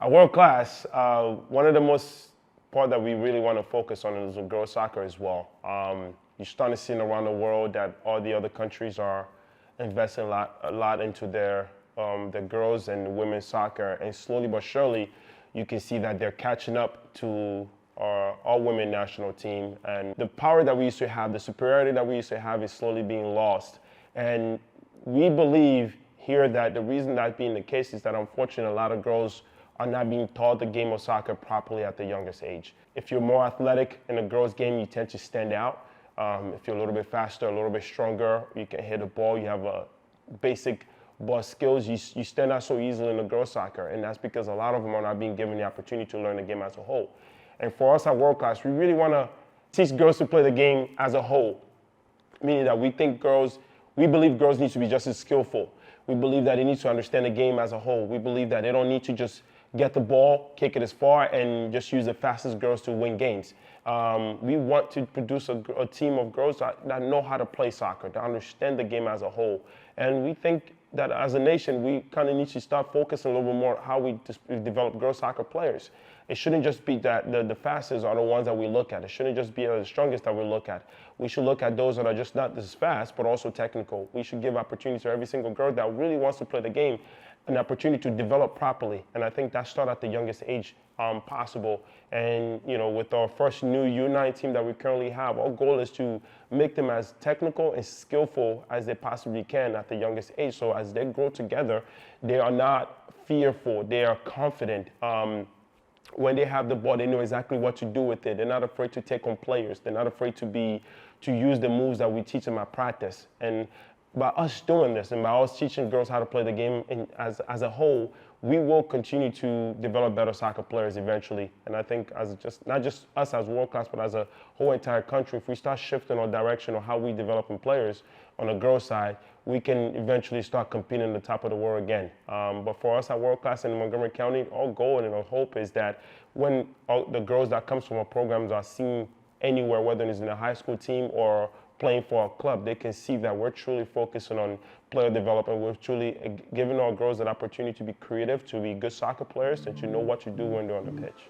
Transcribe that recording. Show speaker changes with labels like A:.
A: At world class, one of the most part that we really want to focus on is girls soccer as well. You're starting to see around the world that all the other countries are investing a lot into their girls and women's soccer, and slowly but surely, you can see that they're catching up to our all-women national team. And the power that we used to have, the superiority that we used to have, is slowly being lost. And we believe here that the reason that being the case is that unfortunately a lot of girls are not being taught the game of soccer properly at the youngest age. If you're more athletic in a girls' game, you tend to stand out. If you're a little bit faster, a little bit stronger, you can hit a ball, you have a basic ball skills, you stand out so easily in the girls' soccer. And that's because a lot of them are not being given the opportunity to learn the game as a whole. And for us at World Class, we really want to teach girls to play the game as a whole, meaning that we believe girls need to be just as skillful. We believe that they need to understand the game as a whole. We believe that they don't need to just get the ball, kick it as far, and just use the fastest girls to win games. We want to produce a team of girls that know how to play soccer, that understand the game as a whole. And we think that as a nation, we kind of need to start focusing a little bit more on how we develop girls soccer players. It shouldn't just be that the fastest are the ones that we look at. It shouldn't just be the strongest that we look at. We should look at those that are just not as fast, but also technical. We should give opportunity to every single girl that really wants to play the game an opportunity to develop properly. And I think that starts at the youngest age possible. And with our first new U9 team that we currently have, our goal is to make them as technical and skillful as they possibly can at the youngest age. So as they grow together, they are not fearful, they are confident. When they have the ball, they know exactly what to do with it. They're not afraid to take on players. They're not afraid to use the moves that we teach them at practice. And by us doing this and by us teaching girls how to play the game as a whole, we will continue to develop better soccer players eventually. And I think not just us as world class, but as a whole entire country, if we start shifting our direction on how we developing players on the girls side, we can eventually start competing at the top of the world again. But for us at World Class in Montgomery County, our goal and our hope is that when the girls that comes from our programs are seen anywhere, whether it's in a high school team or playing for a club, they can see that we're truly focusing on player development. We're truly giving our girls that opportunity to be creative, to be good soccer players, and to know what to do when they're on the pitch.